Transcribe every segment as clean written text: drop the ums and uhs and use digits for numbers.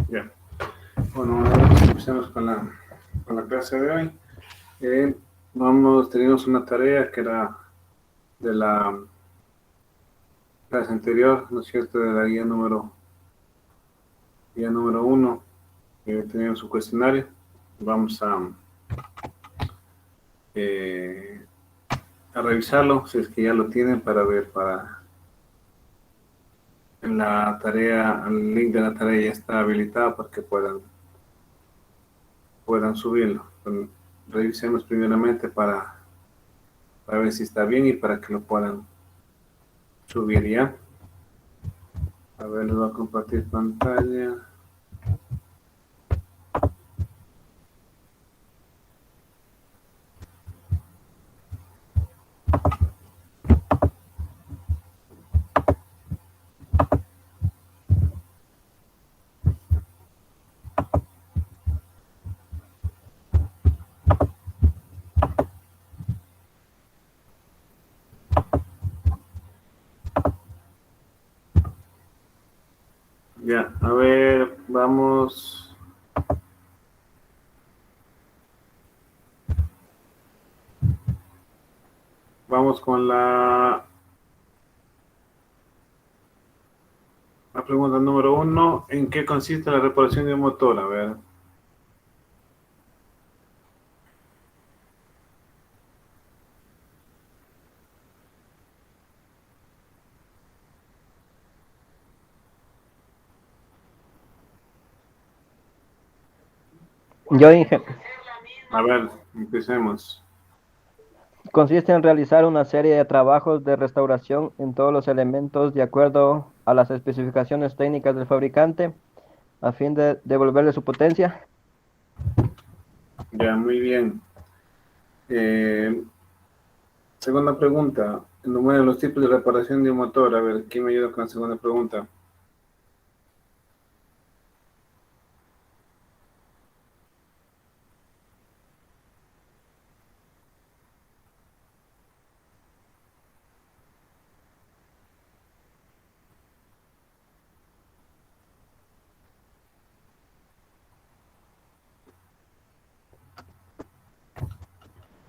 Ya. Bueno, empezamos con la clase de hoy. Teníamos una tarea que era de la clase anterior, ¿no es cierto? De la guía número uno, que teníamos un cuestionario. Vamos eh, a revisarlo, si es que ya lo tienen, para ver, en la tarea, el link de la tarea ya está habilitado para que puedan subirlo. Bueno, revisemos primeramente para ver si está bien y para que lo puedan subir ya. A ver, les voy a compartir pantalla. Ya, a ver, vamos con la pregunta número uno. ¿En qué consiste la reparación de un motor? A ver. Yo dije, A ver, empecemos. consiste en realizar una serie de trabajos de restauración en todos los elementos de acuerdo a las especificaciones técnicas del fabricante a fin de devolverle su potencia. Ya, muy bien. Eh, Segunda pregunta. Enumera los tipos de reparación de un motor. A ver, ¿quién me ayuda con la segunda pregunta?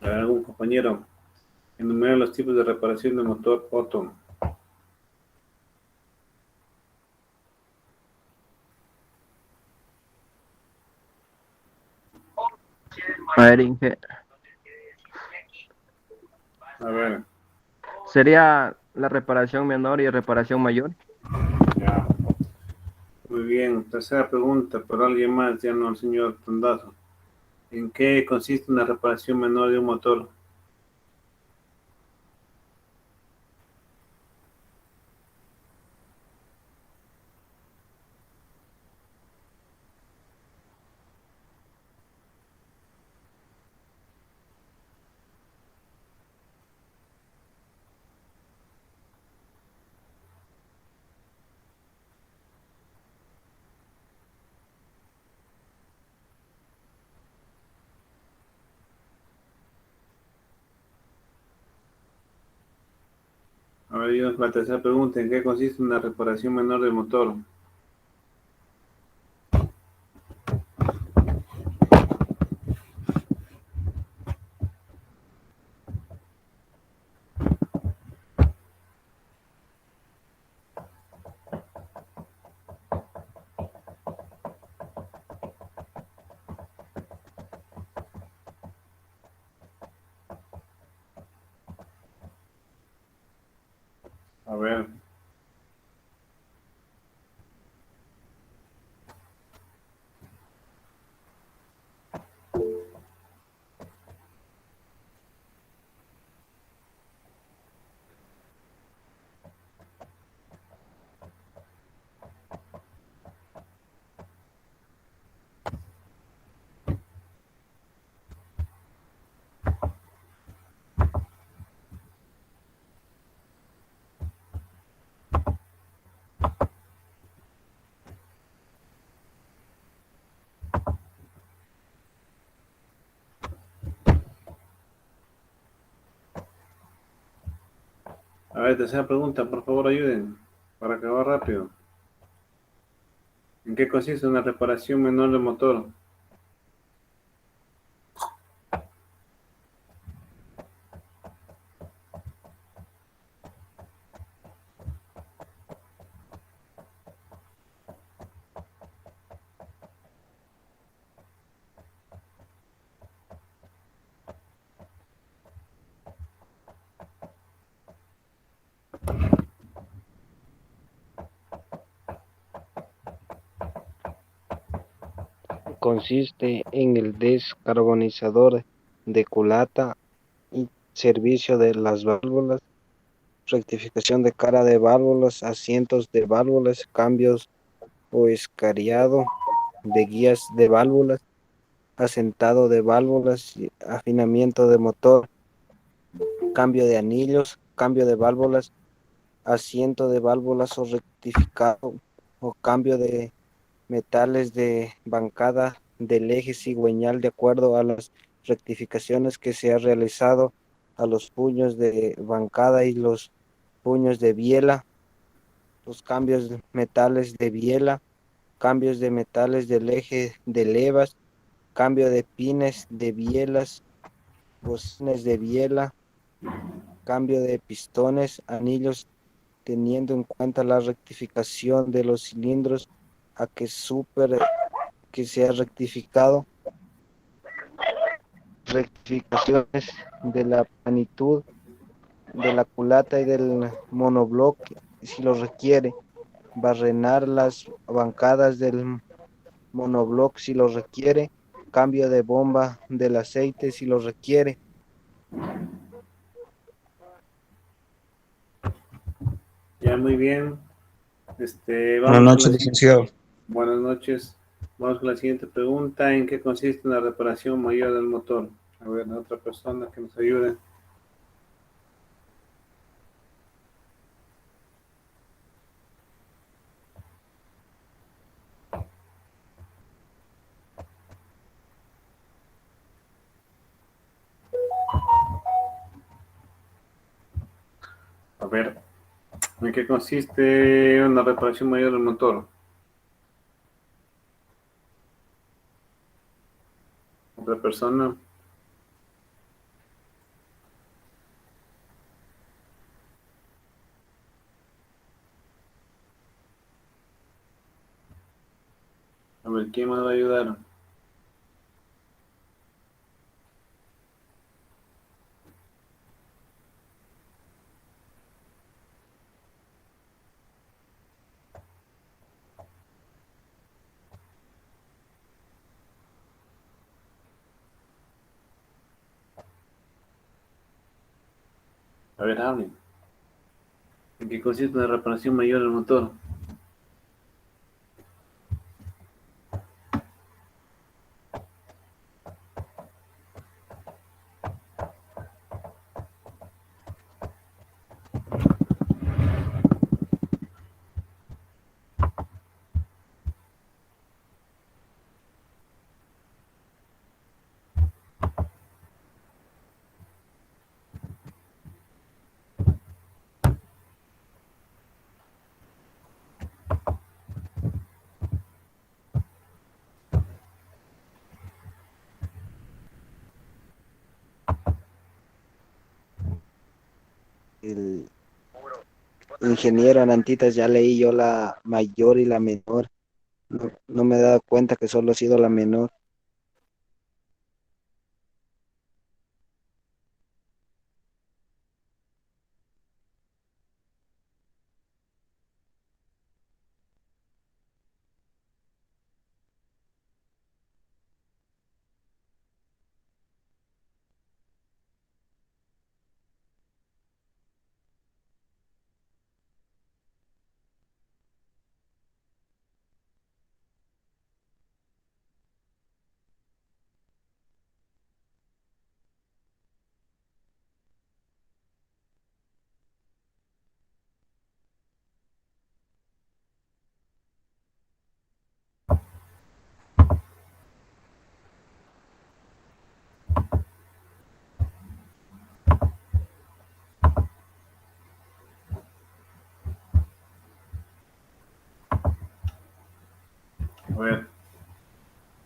A ver, algún compañero. Enumera los tipos de reparación de motor Otto. A ver, Inge, A ver, sería la reparación menor y reparación mayor. ya. Muy bien. Tercera pregunta, por alguien más, ya no el señor Tondazo. ¿En qué consiste una reparación menor de un motor? A ver, yo la tercera pregunta, ¿en qué consiste una reparación menor del motor? A ver, tercera pregunta, por favor ayuden para acabar rápido. ¿En qué consiste una reparación menor del motor? Consiste en el descarbonizador de culata y servicio de las válvulas, rectificación de cara de válvulas, asientos de válvulas, cambios o escariado de guías de válvulas, asentado de válvulas, y afinamiento de motor, cambio de anillos, cambio de válvulas, asiento de válvulas o rectificado o cambio de metales de bancada del eje cigüeñal de acuerdo a las rectificaciones que se ha realizado a los puños de bancada y los puños de biela, los cambios de metales de biela, cambios de metales del eje de levas, cambio de pines de bielas, bocines de biela, cambio de pistones, anillos, teniendo en cuenta la rectificación de los cilindros a que se ha rectificado, rectificaciones de la planitud de la culata y del monobloque si lo requiere, barrenar las bancadas del monobloque si lo requiere, cambio de bomba del aceite si lo requiere. Ya, muy bien. Buenas Vamos con noches, la licenciado. buenas noches. Vamos con la siguiente pregunta. ¿En qué consiste una reparación mayor del motor? A ver, otra persona que nos ayude. A ver, ¿en qué consiste una reparación mayor del motor? Otra persona. A ver, ¿quién me va a ayudar? A ver, hablen. ¿En qué consiste una reparación mayor del motor? El ingeniero Anantitas, ya leí yo la mayor y la menor. No me he dado cuenta que solo ha sido la menor. ver,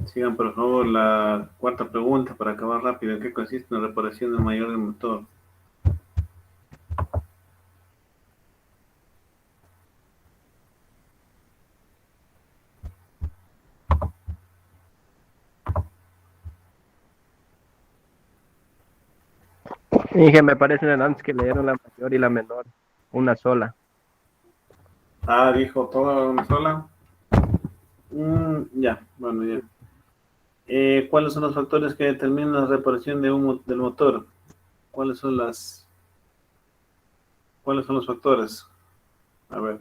sigan por favor la cuarta pregunta para acabar rápido. ¿En qué consiste una reparación del mayor del motor? Dije, me parece antes que leyeron la mayor y la menor, una sola. Ah, dijo toda una sola. Ya, bueno, ya. ¿Cuáles son los factores que determinan la reparación del motor? ¿Cuáles son cuáles son los factores? A ver.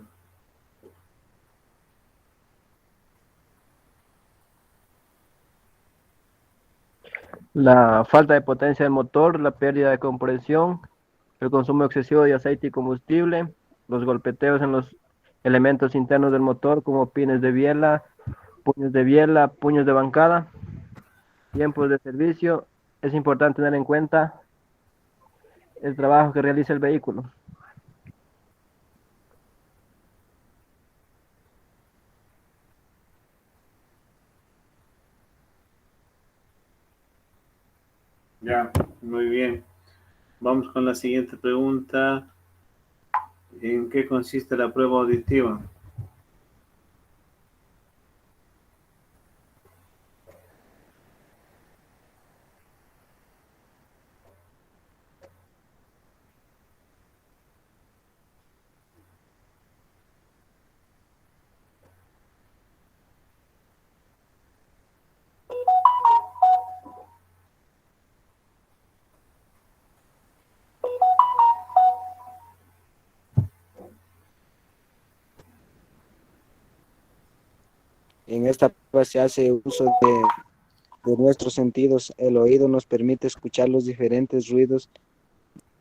La falta de potencia del motor, la pérdida de compresión, el consumo excesivo de aceite y combustible, los golpeteos en los elementos internos del motor como puños de biela, puños de bancada, tiempos de servicio. Es importante tener en cuenta el trabajo que realiza el vehículo. Ya, muy bien. Vamos con la siguiente pregunta. ¿En qué consiste la prueba auditiva? En esta prueba se hace uso de nuestros sentidos. El oído nos permite escuchar los diferentes ruidos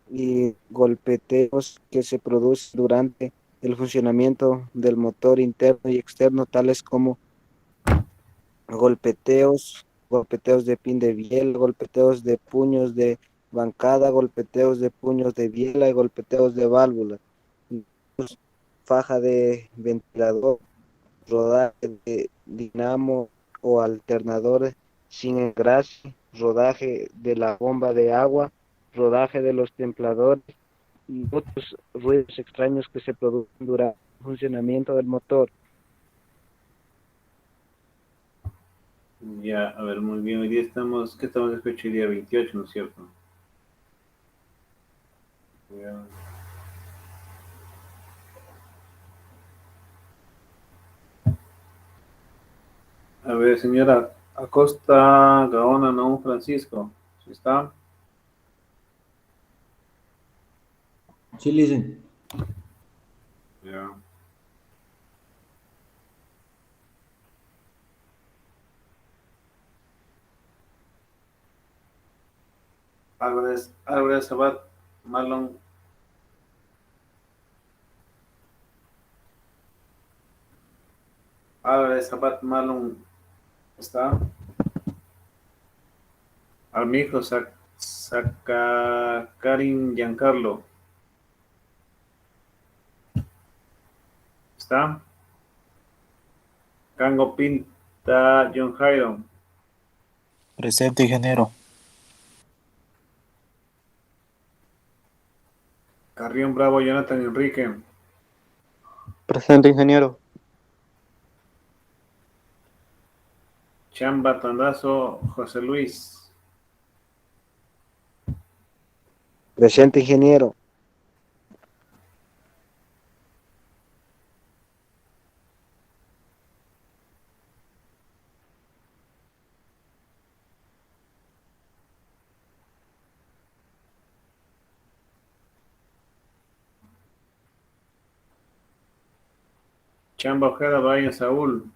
y golpeteos que se producen durante el funcionamiento del motor interno y externo, tales como golpeteos de pin de biela, golpeteos de puños de bancada, golpeteos de puños de biela y golpeteos de válvula, faja de ventilador, rodaje de dinamo o alternador sin engrase, rodaje de la bomba de agua, rodaje de los templadores y otros ruidos extraños que se producen durante el funcionamiento del motor. Ya, a ver, muy bien. Hoy día ¿qué estamos escuchando? Hoy día 28, ¿no es cierto? Ya. A ver, señora Acosta Gaona, no, Francisco. ¿Sí está? Sí, listen. Ya. Álvarez Sabat, Marlon. Álvarez Sabat, Marlon. ¿Está? Armijo, Karin Giancarlo. ¿Está? Cango Pinta, John Jairo. Presente, ingeniero. Carrión Bravo, Jonathan Enrique. Presente, ingeniero. Chamba Tandazo, José Luis. Presente, ingeniero. Chamba Ojeda, Brian Saúl.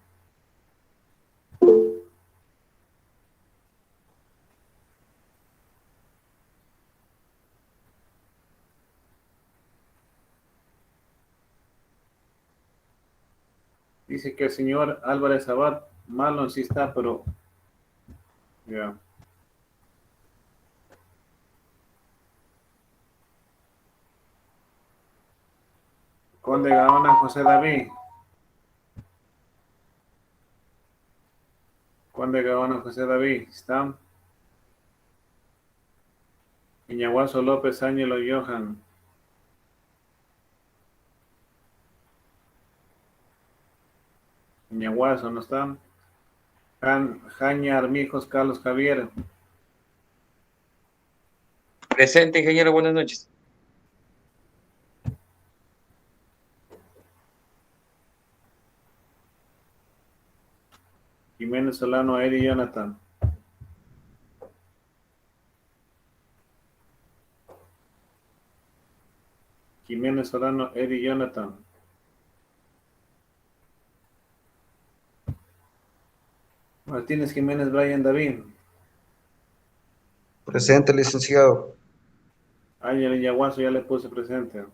Dice que el señor Álvarez Abad, Marlon sí está, pero ya. Conde Gaona, José David. Juan de Gaona, José David, ¿está? Iñaguazo López, Ángelo, Johan. Iñaguazo, ¿no está? Jaña Armijos, Carlos Javier. Presente, ingeniero, buenas noches. Jiménez Solano, Eddie Jonathan. Jiménez Solano, Eddie Jonathan. Martínez Jiménez, Brian David. Presente, licenciado. Ángel Iñaguazo, ya le puse presente.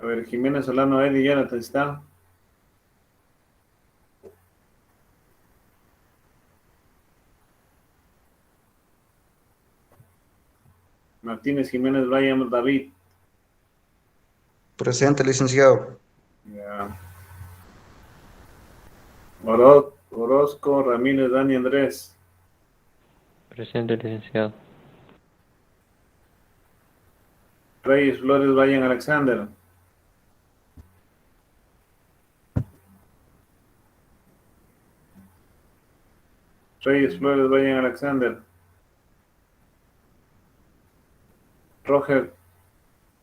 A ver, Jiménez Solano, Eddie Jonathan, ¿está? Martínez Jiménez, Brian David. Presente, licenciado. Ya. Orozco, Ramírez, Dani Andrés. Presente, licenciado. Reyes Flores, Brian Alexander. Reyes Flores, Brian Alexander. Roger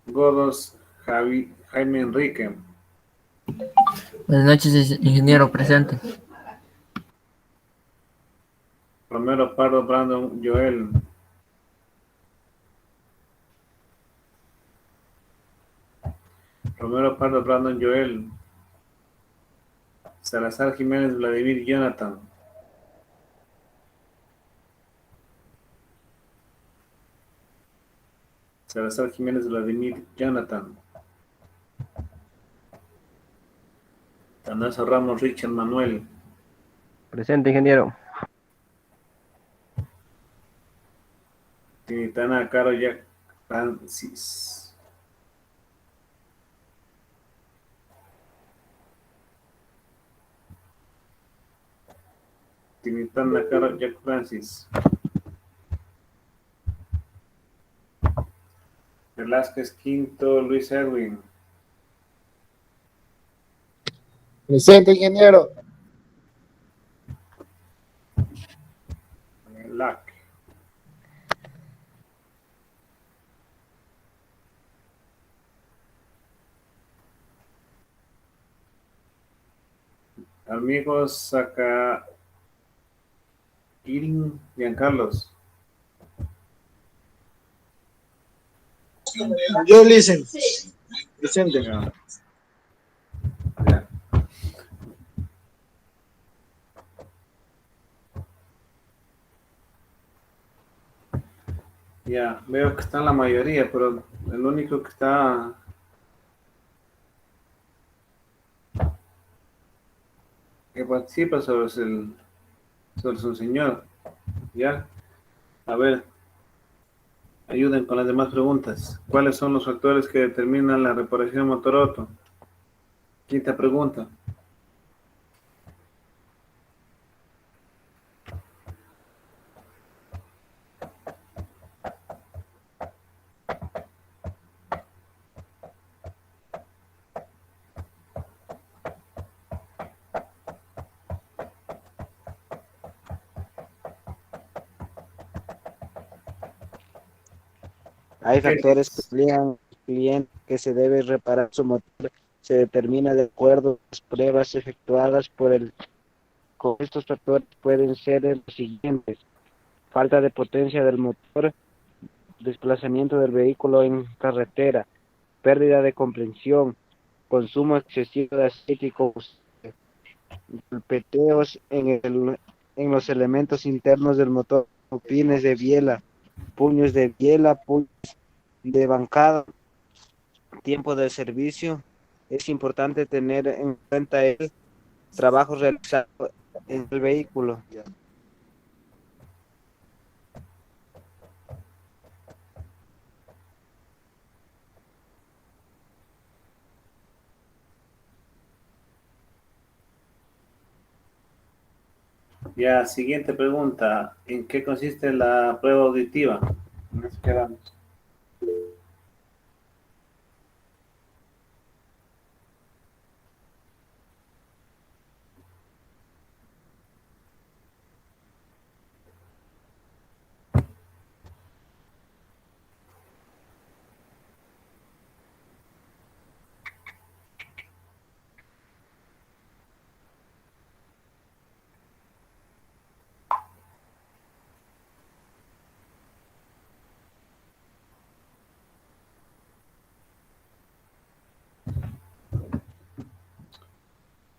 Godos, Jaime Enrique. Buenas noches, ingeniero, presente. Romero Pardo, Brandon Joel. Romero Pardo, Brandon Joel. Salazar Jiménez, Vladimir Jonathan. Salazar Jiménez, Vladimir Jonathan. Tanazo Ramos, Richard Manuel. Presente, ingeniero. Tinitana Caro Jack Francis. Tinitana Caro Jack Francis. Velázquez Quinto, Luis Edwin. Presente, ingeniero. Lac. Amigos, saca Irin Giancarlos. Yo listen. Presente. Ya. Ya. Ya, veo que está la mayoría, pero el único que participa sobre su señor. Ya, a ver, ayuden con las demás preguntas. ¿Cuáles son los factores que determinan la reparación motoroto? Quinta pregunta. Hay factores que obligan al cliente que se debe reparar su motor. Se determina de acuerdo a las pruebas efectuadas por el. Con estos factores pueden ser los siguientes: falta de potencia del motor, desplazamiento del vehículo en carretera, pérdida de comprensión, consumo excesivo de aceite y combustible, golpeteos en los elementos internos del motor, pines de biela, puños de bancada, tiempo de servicio. Es importante tener en cuenta el trabajo realizado en el vehículo. Ya, siguiente pregunta. ¿En qué consiste la prueba auditiva? En eso quedamos.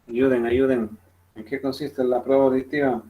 Ayuden, ayuden. ¿En qué consiste la prueba auditiva?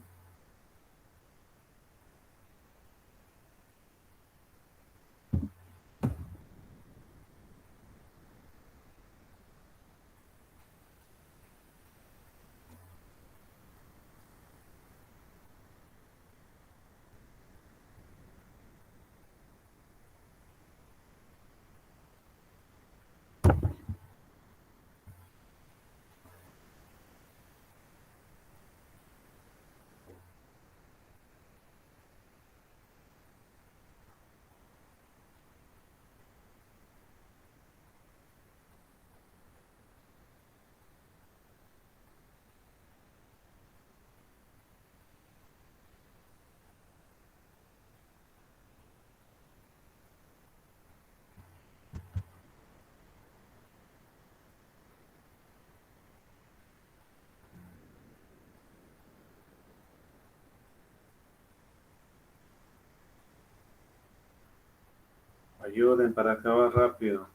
Ayuden para acabar rápido.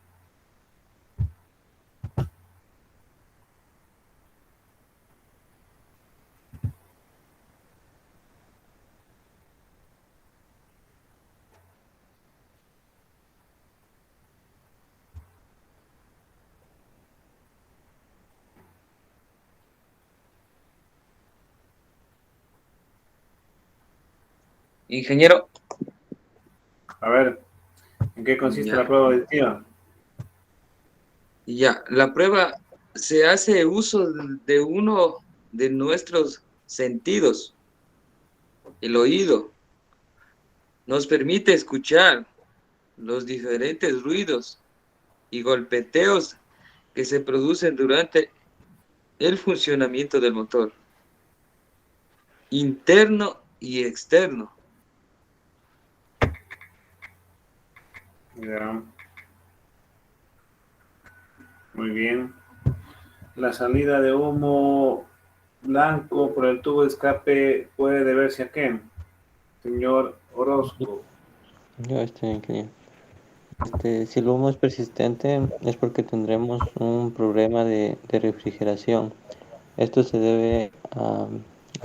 Ingeniero, A ver, ¿en qué consiste la ya, prueba auditiva? ya, la prueba se hace uso de uno de nuestros sentidos, el oído. Nos permite escuchar los diferentes ruidos y golpeteos que se producen durante el funcionamiento del motor, interno y externo. Ya, muy bien. La salida de humo blanco por el tubo de escape puede deberse a qué, señor Orozco. Yo ingeniero. Si el humo es persistente es porque tendremos un problema de refrigeración. Esto se debe a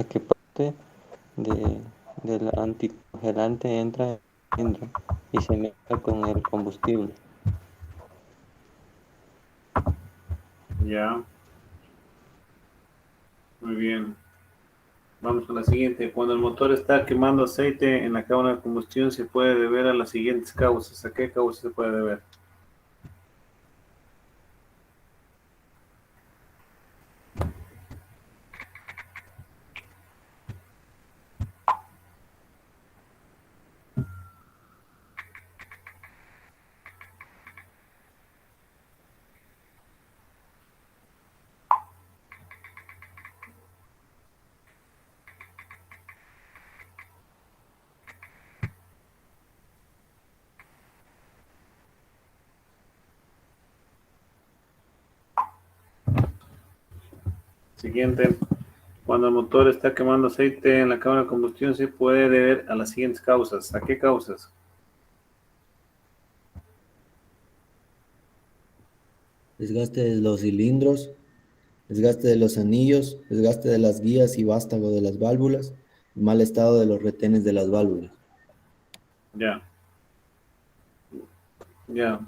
que parte de, del anticongelante entra en el cilindro y se mezcla con el combustible. Ya, muy bien. Vamos con la siguiente. Cuando el motor está quemando aceite en la cámara de combustión, se puede deber a las siguientes causas. ¿A qué causas se puede deber? Siguiente. Cuando el motor está quemando aceite en la cámara de combustión, se puede deber a las siguientes causas. ¿A qué causas? Desgaste de los cilindros, desgaste de los anillos, desgaste de las guías y vástago de las válvulas, mal estado de los retenes de las válvulas. Ya, ya,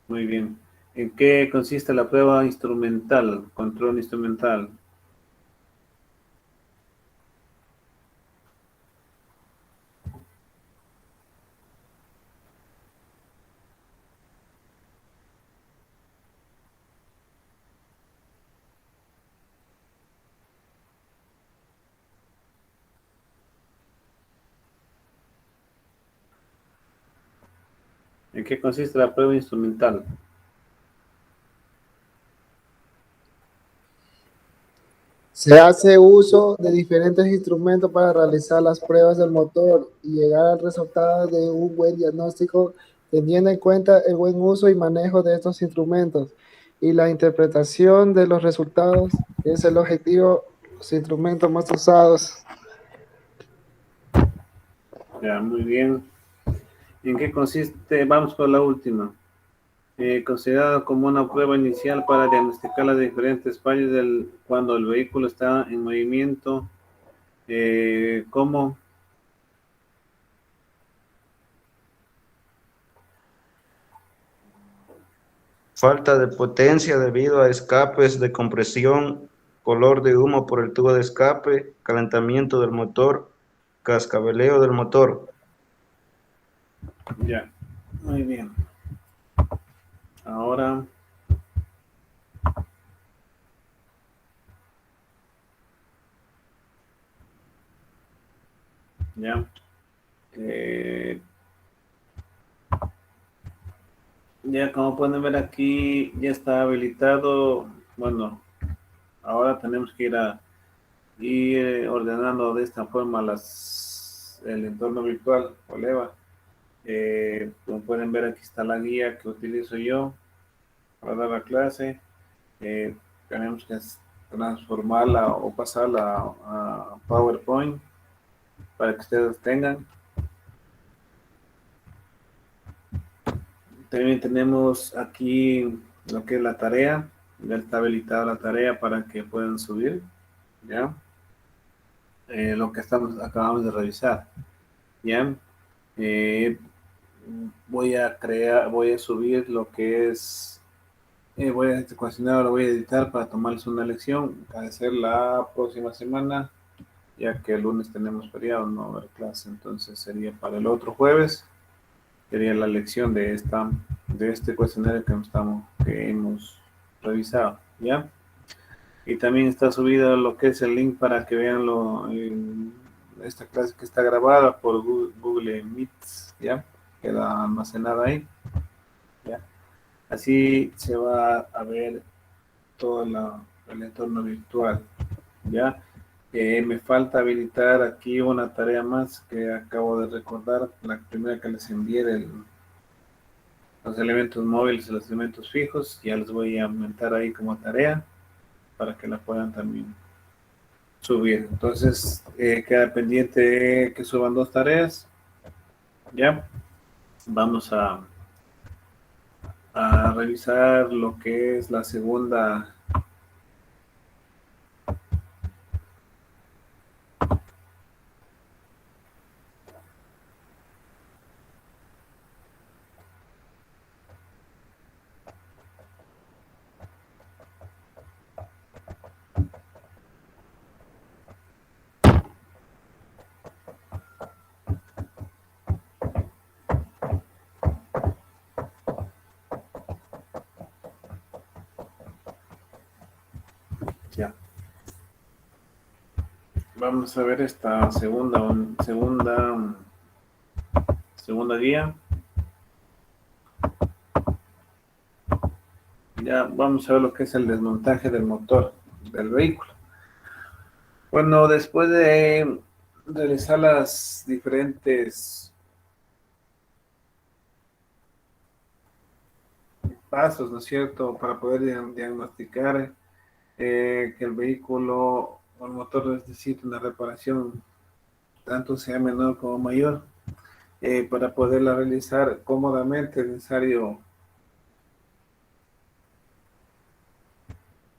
muy bien. ¿En qué consiste la prueba instrumental, control instrumental? ¿En qué consiste la prueba instrumental? Se hace uso de diferentes instrumentos para realizar las pruebas del motor y llegar al resultado de un buen diagnóstico, teniendo en cuenta el buen uso y manejo de estos instrumentos y la interpretación de los resultados, que es el objetivo, los instrumentos más usados. Ya, muy bien. ¿En qué consiste? Vamos con la última. Considerado como una prueba inicial para diagnosticar las diferentes fallas cuando el vehículo está en movimiento, ¿cómo? Falta de potencia debido a escapes de compresión, color de humo por el tubo de escape, calentamiento del motor, cascabeleo del motor. Ya, muy bien. Ahora, ya, ya como pueden ver aquí, ya está habilitado. Bueno, ahora tenemos que ir ordenando de esta forma el entorno virtual o EVA. Como pueden ver, aquí está la guía que utilizo yo para dar la clase. Tenemos que transformarla o pasarla a PowerPoint para que ustedes tengan. También tenemos aquí lo que es la tarea. Ya está habilitada la tarea para que puedan subir, ¿ya? Lo que acabamos de revisar, ¿ya? Voy a subir lo que es, este cuestionario lo voy a editar para tomarles una lección, a ser la próxima semana, ya que el lunes tenemos feriado, no va a haber clase, entonces sería para el otro jueves, sería la lección de este cuestionario que hemos revisado, ¿ya? Y también está subido lo que es el link para que vean esta clase que está grabada por Google Meets, ¿ya? Queda almacenada ahí, ¿ya? Así se va a ver todo el entorno virtual, ¿ya? Me falta habilitar aquí una tarea más que acabo de recordar, la primera que les envié los elementos móviles y los elementos fijos, ya les voy a aumentar ahí como tarea para que la puedan también subir. Entonces, queda pendiente que suban 2 tareas, ¿ya? Vamos a revisar lo que es la segunda. Ya. Vamos a ver esta segunda guía. Ya vamos a ver lo que es el desmontaje del motor del vehículo. Bueno, después de realizar las diferentes pasos, ¿no es cierto?, para poder diagnosticar que el vehículo o el motor necesita una reparación, tanto sea menor como mayor, para poderla realizar cómodamente es necesario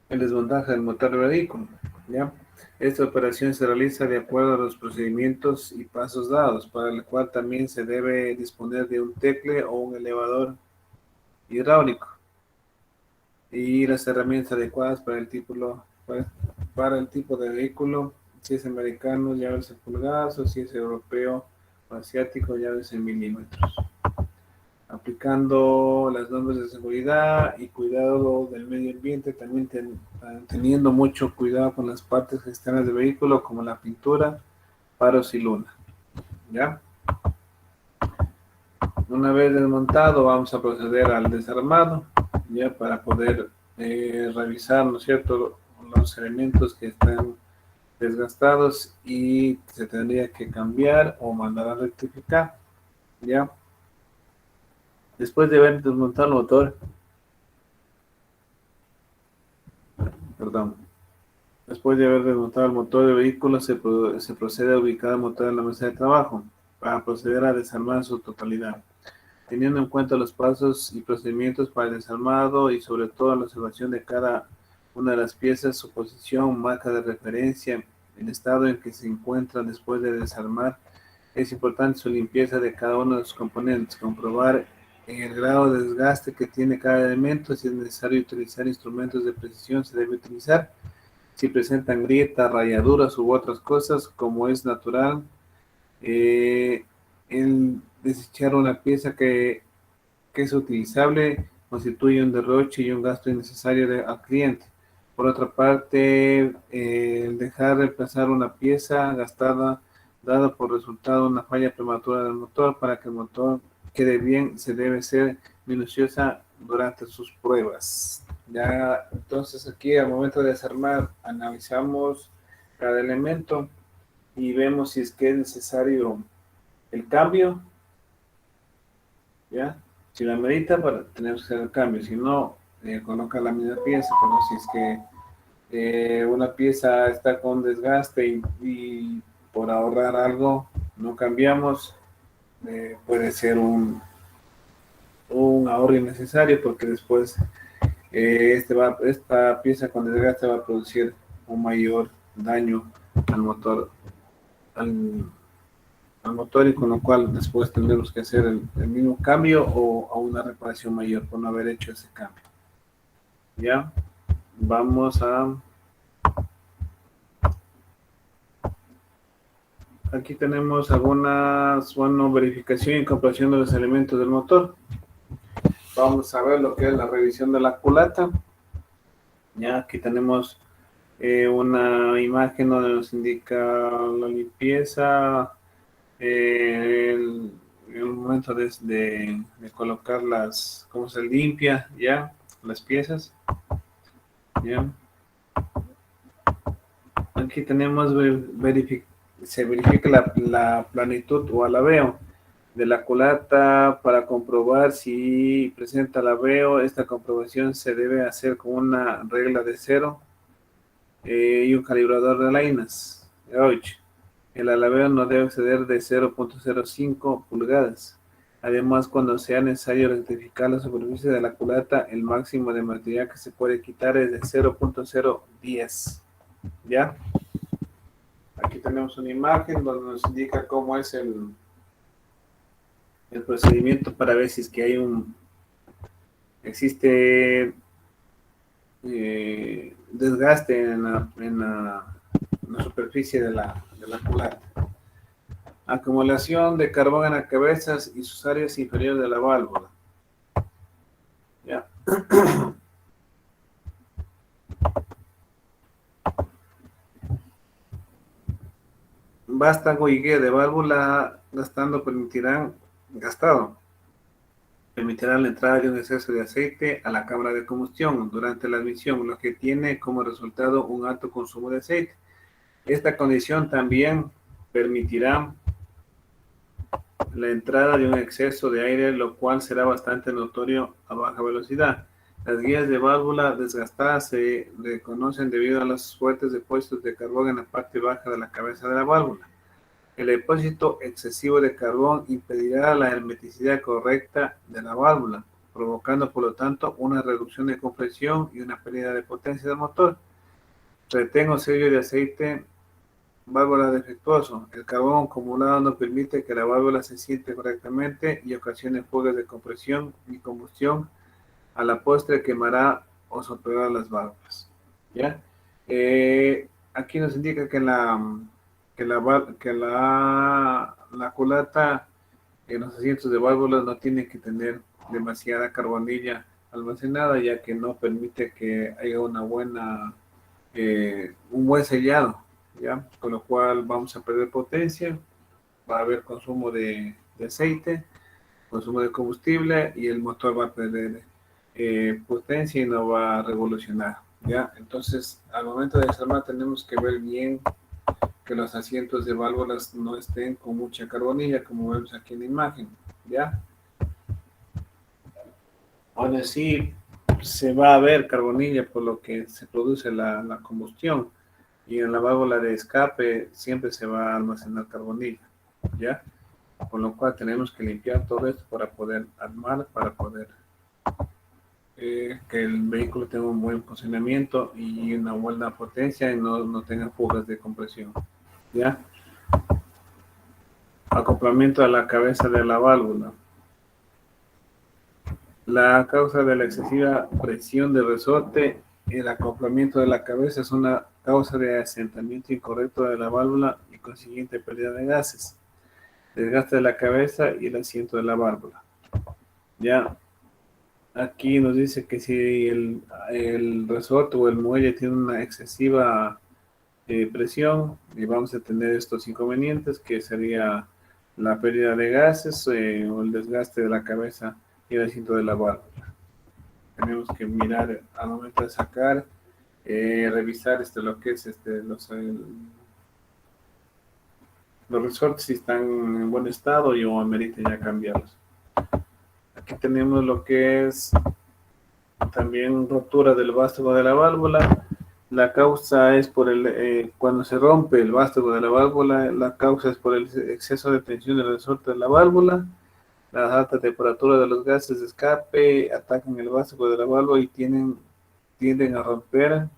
el desmontaje del motor del vehículo, ¿ya? Esta operación se realiza de acuerdo a los procedimientos y pasos dados, para el cual también se debe disponer de un tecle o un elevador hidráulico y las herramientas adecuadas para el tipo de vehículo, si es americano, llaves en pulgadas, o si es europeo o asiático, llaves en milímetros. Aplicando las normas de seguridad y cuidado del medio ambiente, también teniendo mucho cuidado con las partes externas del vehículo, como la pintura, faros y luna, ¿ya? Una vez desmontado, vamos a proceder al desarmado, ya para poder revisar, ¿no es cierto?, los elementos que están desgastados y se tendría que cambiar o mandar a rectificar, ya. Después de haber desmontado el motor, perdón, después de haber desmontado el motor del vehículo, se procede a ubicar el motor en la mesa de trabajo para proceder a desarmar su totalidad, teniendo en cuenta los pasos y procedimientos para el desarmado y sobre todo la observación de cada una de las piezas, su posición, marca de referencia, el estado en que se encuentran después de desarmar. Es importante su limpieza de cada uno de sus componentes, comprobar el grado de desgaste que tiene cada elemento. Si es necesario utilizar instrumentos de precisión, se debe utilizar. Si presentan grietas, rayaduras u otras cosas, como es natural, el desechar una pieza que es utilizable constituye un derroche y un gasto innecesario al cliente. Por otra parte, el dejar reemplazar una pieza gastada dada por resultado una falla prematura del motor, para que el motor quede bien, se debe ser minuciosa durante sus pruebas. Ya, entonces aquí al momento de desarmar, analizamos cada elemento y vemos si es que es necesario el cambio, ¿ya? Si la medita, tenemos que hacer el cambio, si no, coloca la misma pieza, pero si es que una pieza está con desgaste y por ahorrar algo no cambiamos, puede ser un ahorro innecesario, porque después esta pieza con desgaste va a producir un mayor daño al motor, al motor, y con lo cual después tendremos que hacer el mismo cambio o a una reparación mayor por no haber hecho ese cambio. Ya, vamos a... Aquí tenemos algunas, verificación y comparación de los elementos del motor. Vamos a ver lo que es la revisión de la culata. Ya, aquí tenemos una imagen donde nos indica la limpieza, el momento de colocar cómo se limpia ya las piezas. Ya. Aquí tenemos se verifica la planitud o alabeo de la culata para comprobar si presenta alabeo. Esta comprobación se debe hacer con una regla de 0 y un calibrador de lainas. El alabeo no debe exceder de 0.05 pulgadas. Además, cuando sea necesario rectificar la superficie de la culata, el máximo de material que se puede quitar es de 0.010. ¿Ya? Aquí tenemos una imagen donde nos indica cómo es el procedimiento para ver si es que existe desgaste en la superficie de la culata. Acumulación de carbón en las cabezas y sus áreas inferiores de la válvula. Ya. Vástago y guía de válvula permitirán la entrada de un exceso de aceite a la cámara de combustión durante la admisión, lo que tiene como resultado un alto consumo de aceite. Esta condición también permitirá la entrada de un exceso de aire, lo cual será bastante notorio a baja velocidad. Las guías de válvula desgastadas se reconocen debido a los fuertes depósitos de carbón en la parte baja de la cabeza de la válvula. El depósito excesivo de carbón impedirá la hermeticidad correcta de la válvula, provocando por lo tanto una reducción de compresión y una pérdida de potencia del motor. Retén o sello de aceite, válvula defectuoso. El carbón acumulado no permite que la válvula se siente correctamente y ocasione fugas de compresión y combustión. A la postre quemará o soltará las válvulas. ¿Ya? Aquí nos indica que la culata en los asientos de válvulas no tiene que tener demasiada carbonilla almacenada, ya que no permite que haya un buen sellado, ¿ya? Con lo cual vamos a perder potencia, va a haber consumo de aceite, consumo de combustible y el motor va a perder potencia y no va a revolucionar, ¿ya? Entonces, al momento de desarmar tenemos que ver bien que los asientos de válvulas no estén con mucha carbonilla, como vemos aquí en la imagen, ¿ya? Ahora sí, se va a ver carbonilla por lo que se produce la combustión, y en la válvula de escape siempre se va a almacenar carbonilla, ¿ya? Con lo cual tenemos que limpiar todo esto para poder armar, para poder que el vehículo tenga un buen funcionamiento y una buena potencia y no tenga fugas de compresión, ¿ya? Acoplamiento a la cabeza de la válvula. La causa de la excesiva presión de resorte, el acoplamiento de la cabeza es una causa de asentamiento incorrecto de la válvula y consiguiente pérdida de gases, desgaste de la cabeza y el asiento de la válvula. Ya, aquí nos dice que si el resorte o el muelle tiene una excesiva presión, y vamos a tener estos inconvenientes, que sería la pérdida de gases o el desgaste de la cabeza y el asiento de la válvula. Tenemos que mirar al momento de sacar, revisar lo que es los resortes, si están en buen estado y o amerita ya cambiarlos. Aquí tenemos lo que es también rotura del vástago de la válvula. La causa es por cuando se rompe el vástago de la válvula, la causa es por el exceso de tensión del resorte de la válvula. Las altas temperaturas de los gases de escape atacan el vástago de la válvula y tienden a romper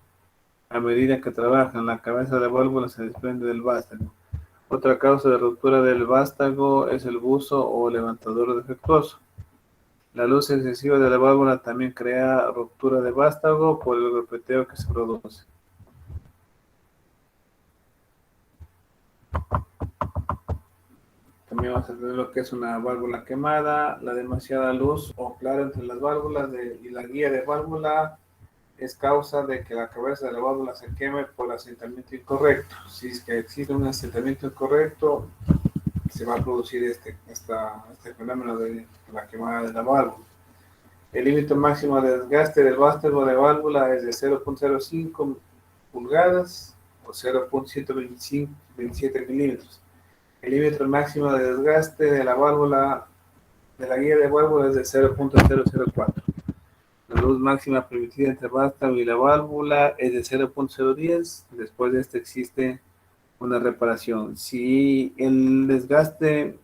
a medida que trabajan. La cabeza de la válvula se desprende del vástago. Otra causa de ruptura del vástago es el buzo o levantador defectuoso. La luz excesiva de la válvula también crea ruptura de vástago por el golpeteo que se produce. También vamos a tener lo que es una válvula quemada, la demasiada luz o claro entre las válvulas y la guía de válvula es causa de que la cabeza de la válvula se queme por asentamiento incorrecto. Si es que existe un asentamiento incorrecto, se va a producir este fenómeno de la quemada de la válvula. El límite máximo de desgaste del vástago de válvula es de 0.05 pulgadas o 0.127 milímetros. El límite máximo de desgaste de la válvula, de la guía de válvula, es de 0.004. La luz máxima permitida entre el vástago y la válvula es de 0.010. Después de esto existe una reparación. Si el desgaste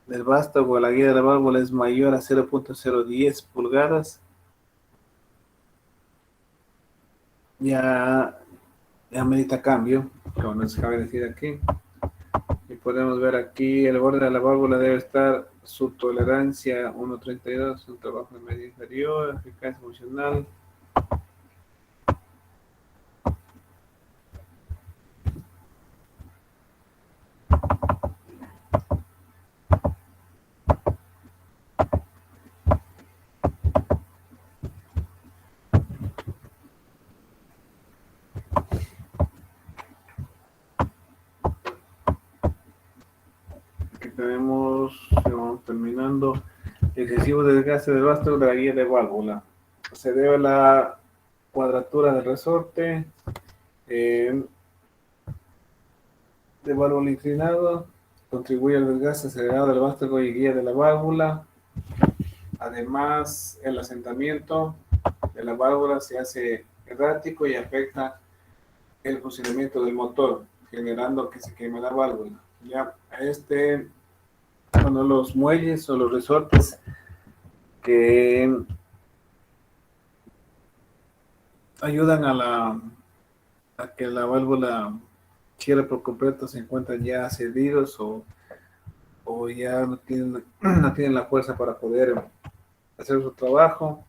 del vástago o la guía de la válvula es mayor a 0.010 pulgadas, ya amerita cambio, como nos cabe decir aquí. Y podemos ver aquí el borde de la válvula debe estar su tolerancia 1.32, un trabajo de medio inferior, eficacia funcional. Vamos terminando. Excesivo desgaste del vástago de la guía de válvula. Se debe a la cuadratura del resorte de válvula inclinado. Contribuye al desgaste acelerado del vástago y guía de la válvula. Además, el asentamiento de la válvula se hace errático y afecta el funcionamiento del motor, generando que se queme la válvula. Ya cuando los muelles o los resortes que ayudan a que la válvula cierre por completo se encuentran ya cedidos o ya no tienen la fuerza para poder hacer su trabajo,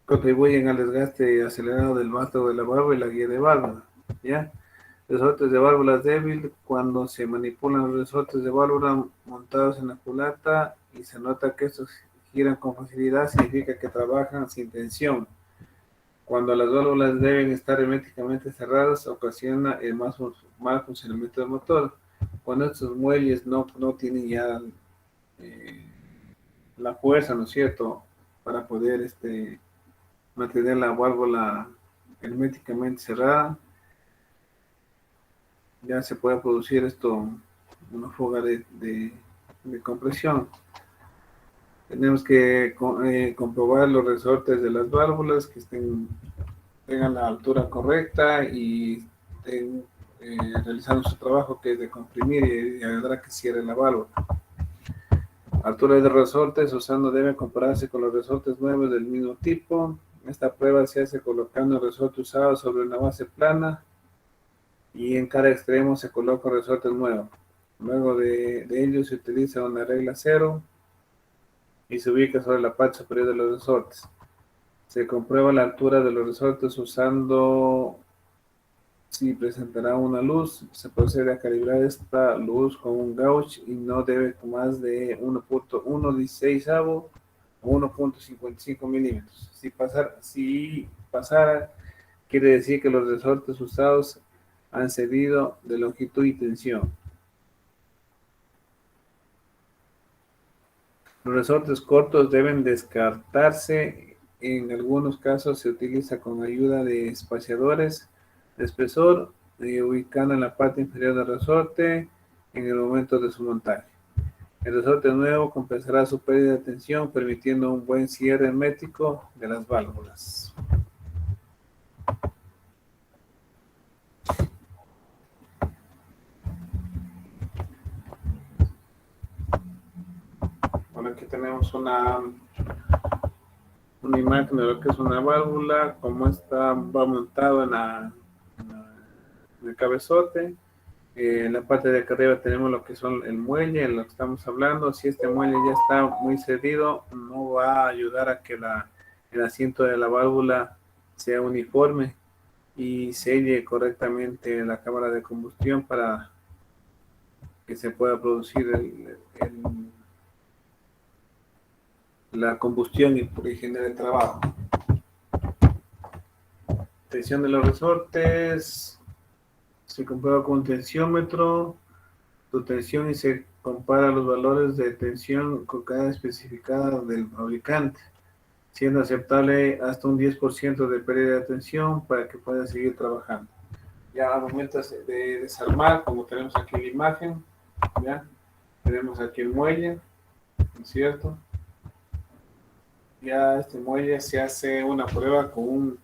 contribuyen al desgaste acelerado del vástago de la válvula y la guía de válvula, ¿ya? Resortes de válvulas débil, cuando se manipulan los resortes de válvula montados en la culata y se nota que estos giran con facilidad, significa que trabajan sin tensión. Cuando las válvulas deben estar herméticamente cerradas, ocasiona el mal funcionamiento del motor. cuando estos muelles no tienen ya la fuerza, ¿no es cierto?, para poder mantener la válvula herméticamente cerrada, ya se puede producir una fuga de compresión. Tenemos que comprobar los resortes de las válvulas que tengan la altura correcta y estén realizando su trabajo, que es de comprimir y ayudar a que cierre la válvula. Altura de resortes usando debe compararse con los resortes nuevos del mismo tipo. Esta prueba se hace colocando el resorte usado sobre una base plana y en cada extremo se coloca un resorte nuevo. Luego de ello se utiliza una regla 0 y se ubica sobre la parte superior de los resortes. Se comprueba la altura de los resortes usando, si presentará una luz, se procede a calibrar esta luz con un gauge y no debe más de 1.116 o 1.55 milímetros. Si pasara, quiere decir que los resortes usados han cedido de longitud y tensión. Los resortes cortos deben descartarse. En algunos casos se utiliza con ayuda de espaciadores de espesor, ubicando en la parte inferior del resorte en el momento de su montaje. El resorte nuevo compensará su pérdida de tensión, permitiendo un buen cierre hermético de las válvulas. Bueno, aquí tenemos una imagen de lo que es una válvula, cómo va montado en el cabezote. En la parte de acá arriba tenemos lo que son el muelle, en lo que estamos hablando. Si este muelle ya está muy cedido, no va a ayudar a que el asiento de la válvula sea uniforme y selle correctamente la cámara de combustión para que se pueda producir la combustión y genere el trabajo. Tensión de los resortes. Se comprueba con un tensiómetro su tensión y se compara los valores de tensión con cada especificada del fabricante, siendo aceptable hasta un 10% de pérdida de tensión para que pueda seguir trabajando. Ya al momento de desarmar, como tenemos aquí la imagen, ya tenemos aquí el muelle, ¿no es cierto? Ya este muelle se hace una prueba con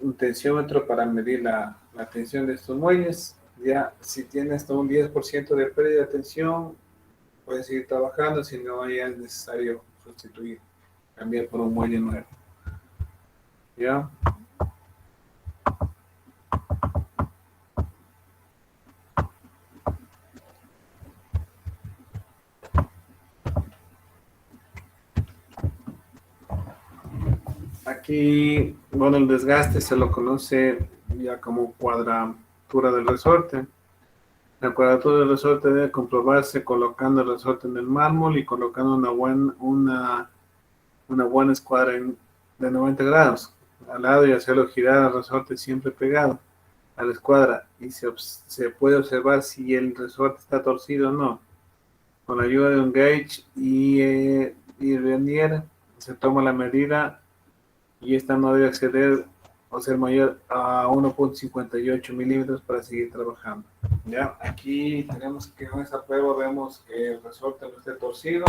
un tensiómetro para medir la tensión de estos muelles. Ya si tiene hasta un 10% de pérdida de tensión, puede seguir trabajando, si no ya es necesario sustituir, cambiar por un muelle nuevo. ¿Ya? Aquí, bueno, el desgaste se lo conoce ya como cuadratura del resorte. La cuadratura del resorte debe comprobarse colocando el resorte en el mármol y colocando una buena escuadra de 90 grados al lado y hacerlo girar al resorte siempre pegado a la escuadra, y se puede observar si el resorte está torcido o no. Con la ayuda de un gauge y vernier se toma la medida y esta no debe exceder o ser mayor a 1.58 milímetros para seguir trabajando. Ya, aquí tenemos que en esta prueba vemos que el resorte no esté torcido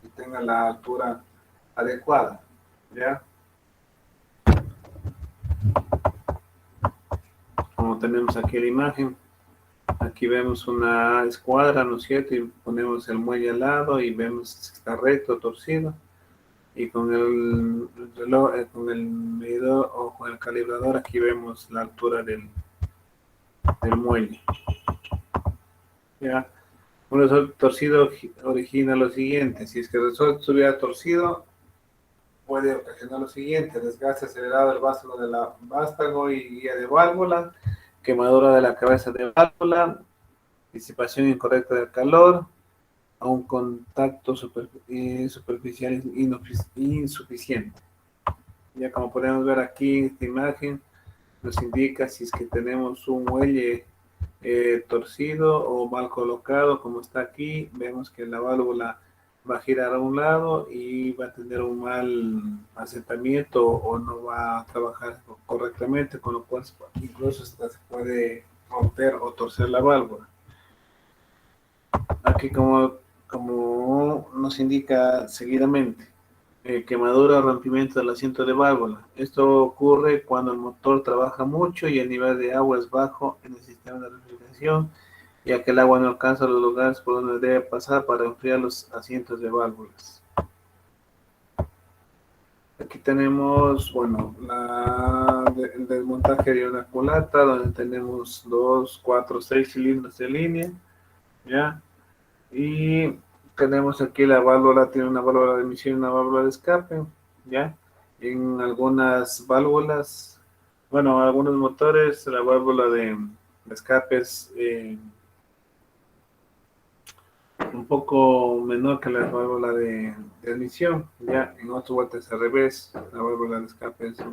y tenga la altura adecuada. Ya, como tenemos aquí la imagen, aquí vemos una escuadra, ¿no es cierto? Y ponemos el muelle al lado y vemos si está recto o torcido. Y con el reloj, con el medidor o con el calibrador, aquí vemos la altura del muelle. Ya, un resorte torcido origina lo siguiente: si es que el resorte estuviera torcido, puede ocasionar lo siguiente: desgaste acelerado del vástago y guía de válvula, quemadura de la cabeza de válvula, disipación incorrecta del calor, a un contacto superficial insuficiente. Ya como podemos ver aquí, esta imagen nos indica si es que tenemos un muelle torcido o mal colocado, como está aquí, vemos que la válvula va a girar a un lado y va a tener un mal asentamiento o no va a trabajar correctamente, con lo cual incluso hasta se puede romper o torcer la válvula. Aquí como nos indica seguidamente, quemadura o rompimiento del asiento de válvula. Esto ocurre cuando el motor trabaja mucho y el nivel de agua es bajo en el sistema de refrigeración, ya que el agua no alcanza los lugares por donde debe pasar para enfriar los asientos de válvulas. Aquí tenemos, bueno, el desmontaje de una culata, donde tenemos 2, 4, 6 cilindros de línea, ¿ya? Y tenemos aquí la válvula, tiene una válvula de emisión y una válvula de escape, ¿ya? En algunas válvulas, bueno, algunos motores, la válvula de escape es un poco menor que la válvula de emisión, ya en otras vueltas al revés, la válvula de escape es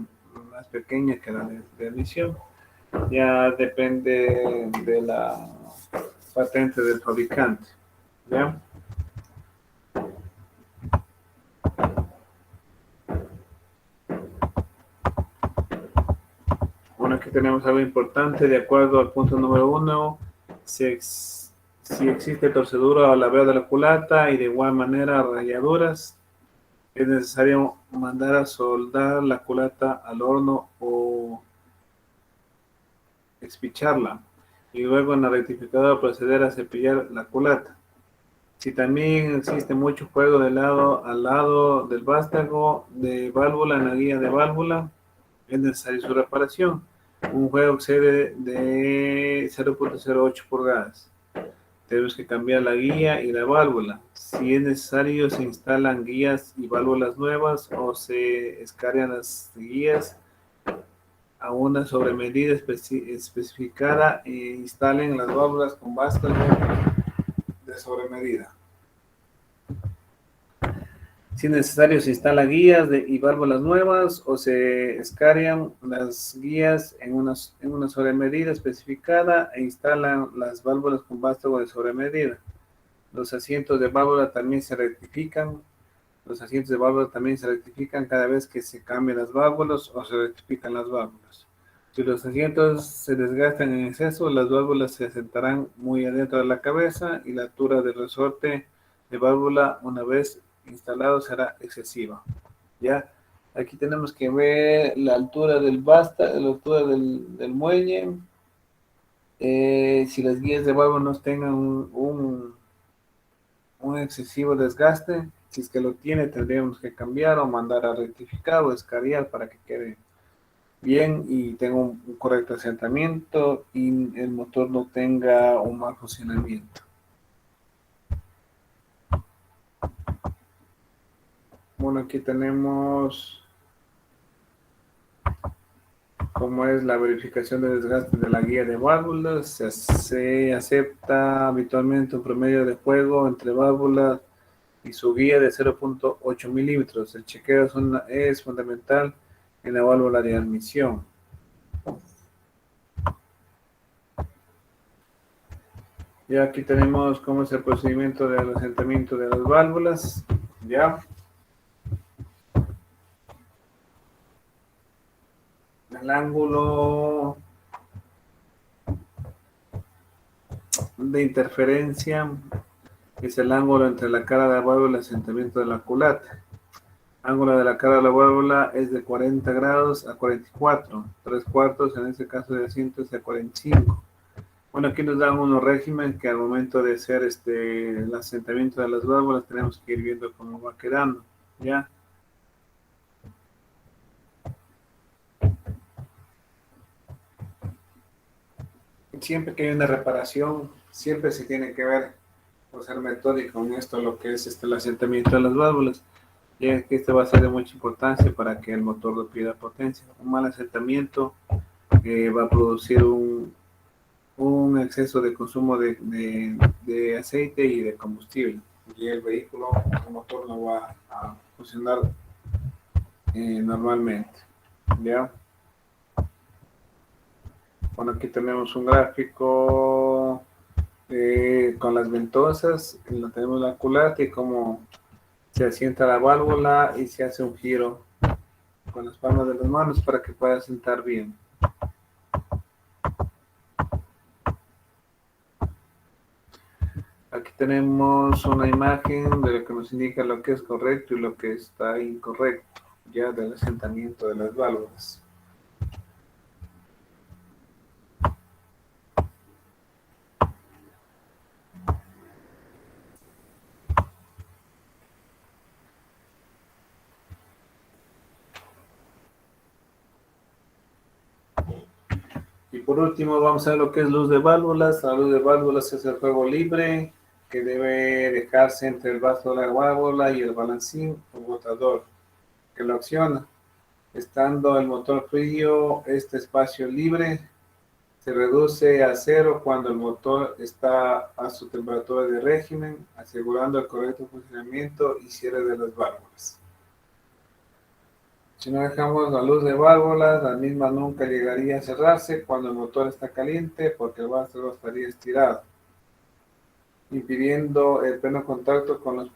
más pequeña que la de emisión, ya depende de la patente del fabricante, ¿ya? Bueno, aquí tenemos algo importante, de acuerdo al punto número 1, si existe torcedura o laveo de la culata y de igual manera rayaduras, es necesario mandar a soldar la culata al horno o expicharla y luego en la rectificadora proceder a cepillar la culata. Si también existe mucho juego de lado al lado del vástago de válvula en la guía de válvula, es necesaria su reparación. Un juego excede de 0.08 pulgadas. Tenemos que cambiar la guía y la válvula. Si es necesario, se instalan guías y válvulas nuevas o se escanean las guías a una sobremedida especificada e instalen las válvulas con vástago de sobremedida. Si es necesario, se instalan guías y válvulas nuevas o se escanean las guías en una sobremedida especificada e instalan las válvulas con vástago de sobremedida. Los asientos de válvula también se rectifican. Cada vez que se cambian las válvulas o se rectifican las válvulas. Si los asientos se desgastan en exceso, las válvulas se asentarán muy adentro de la cabeza y la altura del resorte de válvula, una vez instalado, será excesiva. ¿Ya? Aquí tenemos que ver la altura del vástago, la altura del muelle. Si las guías de válvula no tengan un excesivo desgaste, si es que lo tiene, tendríamos que cambiar o mandar a rectificar o escariar para que quede bien y tenga un correcto asentamiento y el motor no tenga un mal funcionamiento. Bueno, aquí tenemos cómo es la verificación de desgaste de la guía de válvulas. Se acepta habitualmente un promedio de juego entre válvulas y su guía de 0.8 milímetros. El chequeo es fundamental en la válvula de admisión. Y aquí tenemos cómo es el procedimiento del asentamiento de las válvulas. Ya. El ángulo de interferencia es el ángulo entre la cara de la válvula y el asentamiento de la culata. Ángulo de la cara de la válvula es de 40 grados a 44, 3/4 en este caso de asiento es de 45. Bueno, aquí nos dan unos regímenes que al momento de hacer el asentamiento de las válvulas tenemos que ir viendo cómo va quedando, ¿ya? Siempre que hay una reparación, siempre se tiene que ver, por ser metódico en esto, lo que es el asentamiento de las válvulas, ya que este va a ser de mucha importancia para que el motor no pierda potencia. Un mal asentamiento va a producir un exceso de consumo de aceite y de combustible, y el vehículo, el motor no va a funcionar normalmente, ¿ya? Bueno, aquí tenemos un gráfico con las ventosas, tenemos la culata y cómo se asienta la válvula y se hace un giro con las palmas de las manos para que pueda sentar bien. Aquí tenemos una imagen de lo que nos indica lo que es correcto y lo que está incorrecto, ya del asentamiento de las válvulas. Y por último vamos a ver lo que es luz de válvulas. La luz de válvulas es el juego libre que debe dejarse entre el vaso de la válvula y el balancín o botador que lo acciona. Estando el motor frío, este espacio libre se reduce a cero cuando el motor está a su temperatura de régimen, asegurando el correcto funcionamiento y cierre de las válvulas. Si no dejamos la luz de válvulas, la misma nunca llegaría a cerrarse cuando el motor está caliente porque el vaso estaría estirado, impidiendo el pleno contacto con los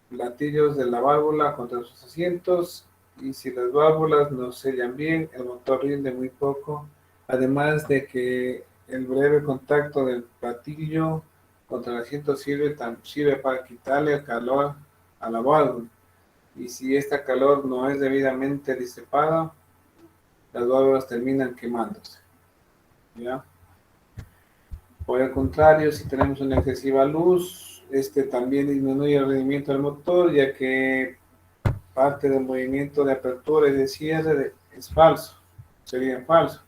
platillos de la válvula contra sus asientos. Y si las válvulas no sellan bien, el motor rinde muy poco, además de que el breve contacto del platillo contra el asiento sirve para quitarle el calor a la válvula. Y si esta calor no es debidamente disipada, las válvulas terminan quemándose, ¿ya? Por el contrario, si tenemos una excesiva luz, este también disminuye el rendimiento del motor, ya que parte del movimiento de apertura y de cierre es falso, sería falso,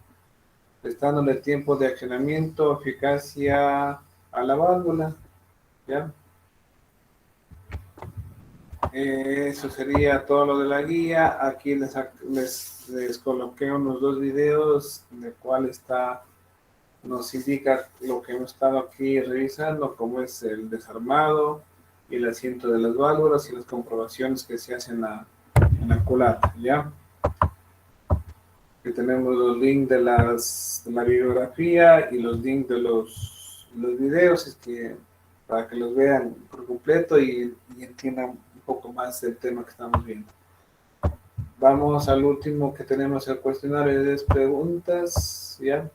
restándole tiempo de accionamiento, eficacia a la válvula, ¿ya? Eso sería todo lo de la guía. Aquí les coloqué unos dos videos en el cual nos indica lo que hemos estado aquí revisando, como es el desarmado y el asiento de las válvulas y las comprobaciones que se hacen en la culata, ¿ya? Aquí tenemos los links de la bibliografía y los links de los videos, para que los vean por completo y entiendan un poco más del tema que estamos viendo. Vamos al último que tenemos, el cuestionario de 10 preguntas, ¿ya?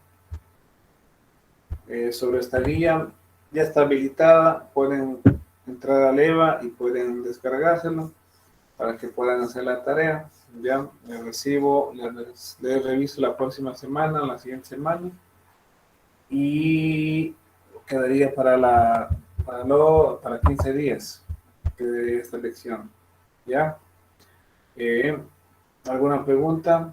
Sobre esta guía, ya está habilitada, pueden entrar a EVA y pueden descargárselo para que puedan hacer la tarea. Ya les reviso la próxima semana, la siguiente semana, y quedaría para 15 días de esta lección. ¿Ya? ¿Alguna pregunta?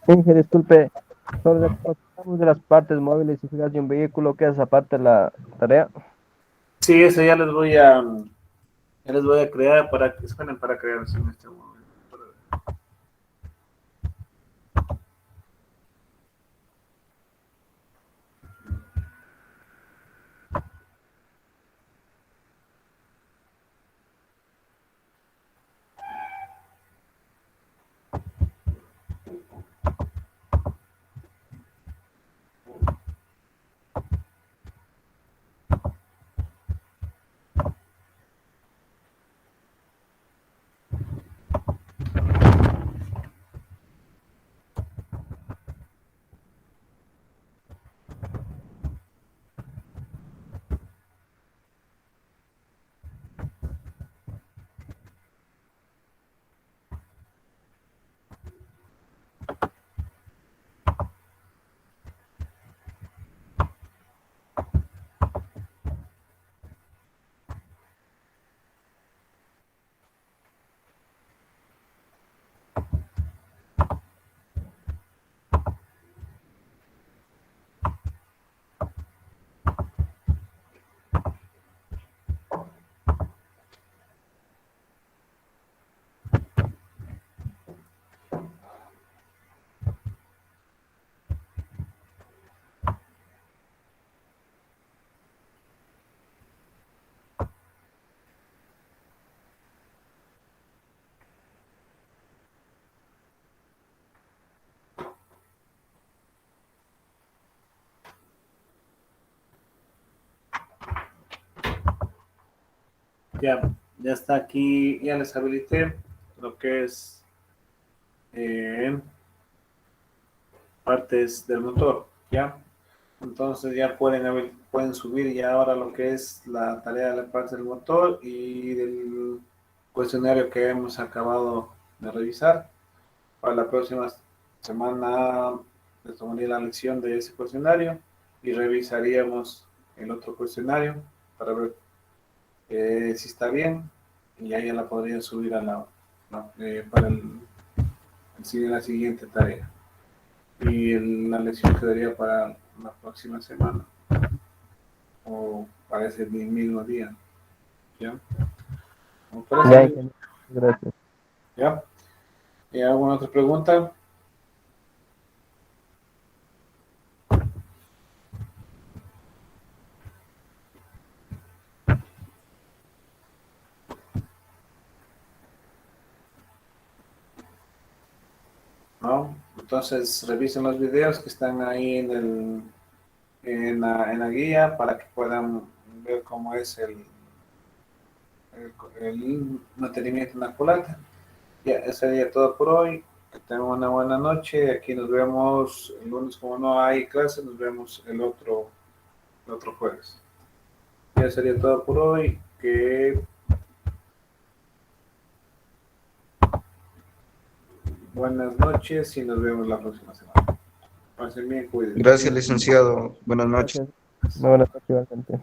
Inge, disculpe, sobre de las partes móviles y fijas de un vehículo, ¿qué es aparte de la tarea? Sí, eso ya les voy a crear para que esperen para crearse en este momento. Ya está aquí, ya les habilité lo que es partes del motor, ¿ya? Entonces ya pueden subir ya ahora lo que es la tarea de la parte del motor y del cuestionario que hemos acabado de revisar. Para la próxima semana les tomaría la lección de ese cuestionario y revisaríamos el otro cuestionario para ver si está bien y ahí ya la podrían subir a para la siguiente tarea. Y la lección quedaría para la próxima semana o para ese mismo día. ¿Ya? ¿Me parece? Ya, ingeniero. Gracias. ¿Ya? ¿Y alguna otra pregunta? ¿No? Entonces revisen los videos que están ahí en la guía para que puedan ver cómo es el mantenimiento en la culata. Ya, eso sería todo por hoy. Que tengan una buena noche. Aquí nos vemos el lunes, como no hay clase, nos vemos el otro jueves. Ya sería todo por hoy. Que buenas noches y nos vemos la próxima semana. Pasen bien, cuídense. Gracias, licenciado. Buenas noches. Gracias. Muy buenas noches, igualmente.